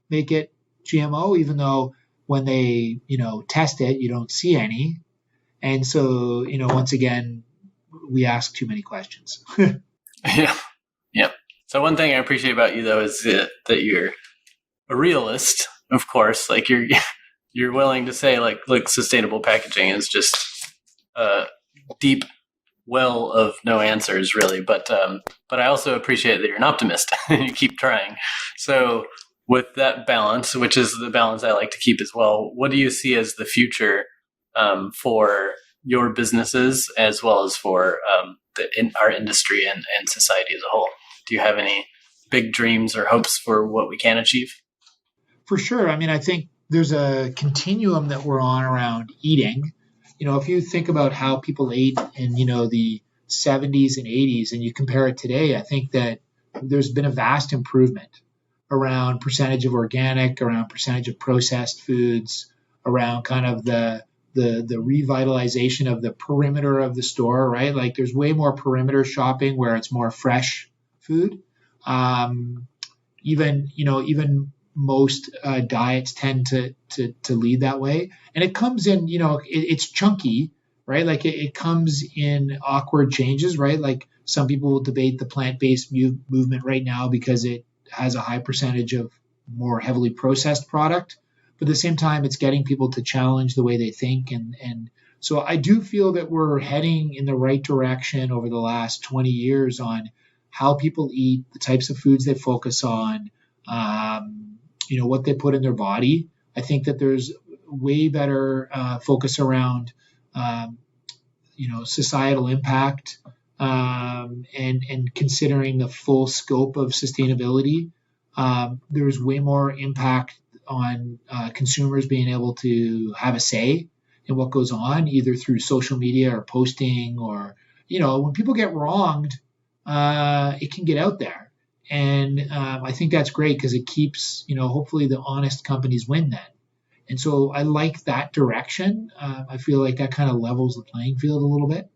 make it GMO, even though when they, test it, you don't see any? And so, once again, we ask too many questions. Yeah. So one thing I appreciate about you, though, is that you're a realist, of course. Like you're willing to say, like, look, sustainable packaging is just a deep well of no answers, really. But I also appreciate that you're an optimist and you keep trying. So with that balance, which is the balance I like to keep as well, what do you see as the future for your businesses as well as for our industry and society as a whole? Do you have any big dreams or hopes for what we can achieve? For sure. I mean, I think there's a continuum that we're on around eating. If you think about how people ate in, the 70s and 80s, and you compare it today, I think that there's been a vast improvement around percentage of organic, around percentage of processed foods, around kind of the revitalization of the perimeter of the store, right? Like there's way more perimeter shopping where it's more fresh food. Even most diets tend to lead that way, and it comes in, it's chunky, right? Like it comes in awkward changes, right? Like some people will debate the plant-based movement right now because it has a high percentage of more heavily processed product, but at the same time, it's getting people to challenge the way they think, and so I do feel that we're heading in the right direction over the last 20 years on how people eat, the types of foods they focus on, what they put in their body. I think that there's way better focus around, societal impact and considering the full scope of sustainability. There's way more impact on consumers being able to have a say in what goes on, either through social media or posting, or, when people get wronged, it can get out there. And I think that's great because it keeps, hopefully the honest companies win then. And so I like that direction. I feel like that kind of levels the playing field a little bit.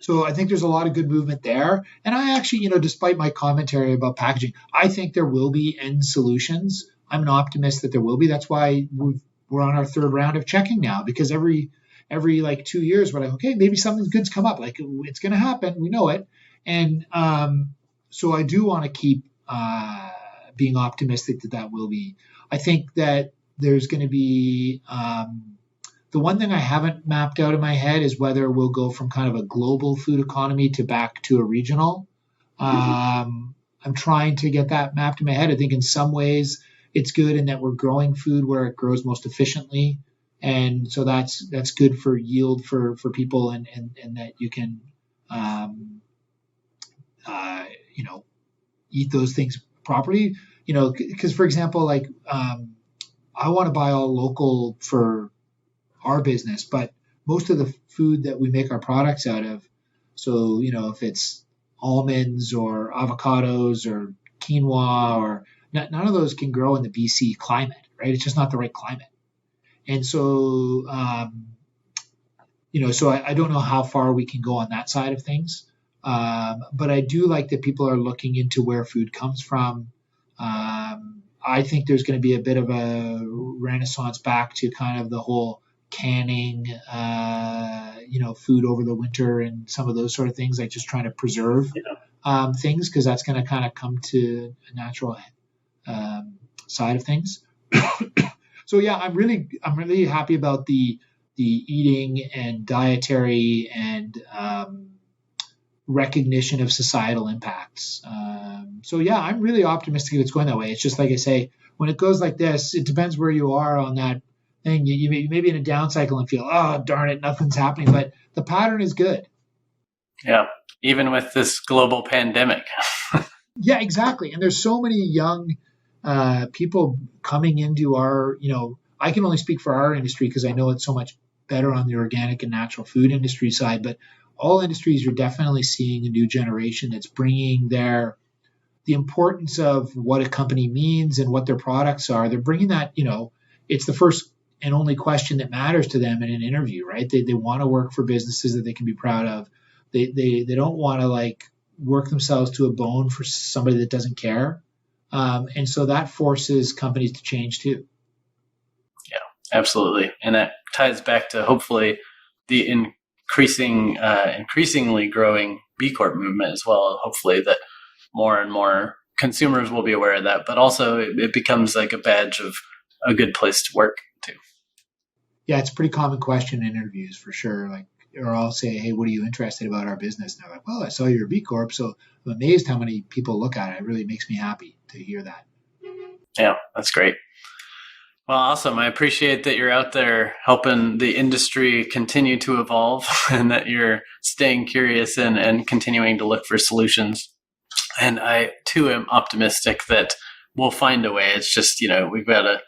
So I think there's a lot of good movement there. And I actually, despite my commentary about packaging, I think there will be end solutions. I'm an optimist that there will be. That's why we're on our third round of checking now, because every like 2 years we're like, okay, maybe something good's come up. Like it's going to happen. We know it. And so I do want to keep being optimistic that will be. I think that there's going to be the one thing I haven't mapped out in my head is whether we'll go from kind of a global food economy to back to a regional. I'm trying to get that mapped in my head. I think in some ways it's good in that we're growing food where it grows most efficiently. And so that's good for yield for people and that you can, eat those things properly, because for example, like I want to buy all local for our business, but most of the food that we make our products out of, so, if it's almonds or avocados or quinoa or none of those can grow in the BC climate, right? It's just not the right climate. And so, so I don't know how far we can go on that side of things. But I do like that people are looking into where food comes from. I think there's going to be a bit of a renaissance back to kind of the whole canning, food over the winter and some of those sort of things, like just trying to preserve things, because that's going to kind of come to a natural side of things. So yeah, I'm really happy about the eating and dietary and recognition of societal impacts. So yeah, I'm really optimistic it's going that way. It's just like I say, when it goes like this, it depends where you are on that thing. You may be in a down cycle and feel, oh, darn it, nothing's happening. But the pattern is good. Yeah. even with this global pandemic. Yeah, exactly. And there's so many young people coming into our, I can only speak for our industry because I know it's so much better on the organic and natural food industry side, but all industries are definitely seeing a new generation that's bringing the importance of what a company means and what their products are. They're bringing that, it's the first and only question that matters to them in an interview, right? They want to work for businesses that they can be proud of. They don't want to like work themselves to a bone for somebody that doesn't care. And so that forces companies to change too. Yeah, absolutely. And that ties back to hopefully the increasingly growing B Corp movement as well. Hopefully that more and more consumers will be aware of that, but also it becomes like a badge of a good place to work too. Yeah, it's a pretty common question in interviews for sure. Like, or I'll say, hey, what are you interested about our business? And they're like, well, I saw you're a B Corp, so I'm amazed how many people look at it. It really makes me happy to hear that. Yeah, that's great. Well, awesome. I appreciate that you're out there helping the industry continue to evolve and that you're staying curious and continuing to look for solutions. And I, too, am optimistic that we'll find a way. It's just, we've got to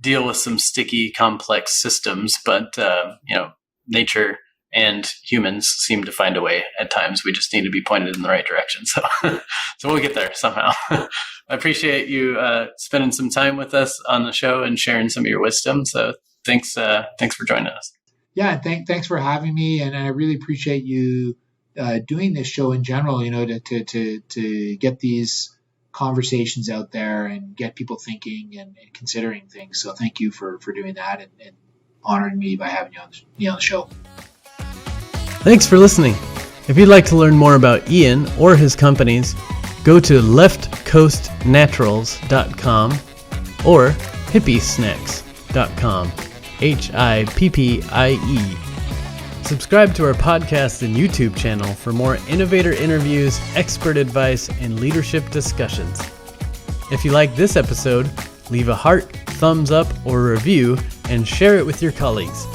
deal with some sticky, complex systems, but, nature and humans seem to find a way at times. We just need to be pointed in the right direction. So, so we'll get there somehow. I appreciate you spending some time with us on the show and sharing some of your wisdom. So thanks for joining us. Yeah, thanks for having me, and I really appreciate you doing this show in general. To get these conversations out there and get people thinking and considering things. So thank you for doing that and honoring me by having you on the show. Thanks for listening. If you'd like to learn more about Ian or his companies, go to leftcoastnaturals.com or hippiesnacks.com. HIPPIE. Subscribe to our podcast and YouTube channel for more innovator interviews, expert advice, and leadership discussions. If you like this episode, leave a heart, thumbs up, or review and share it with your colleagues.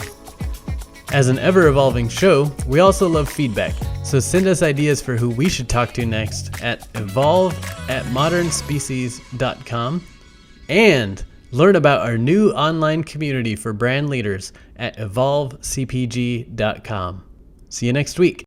As an ever-evolving show, we also love feedback, so send us ideas for who we should talk to next at evolve@modernspecies.com and learn about our new online community for brand leaders at evolvecpg.com. See you next week.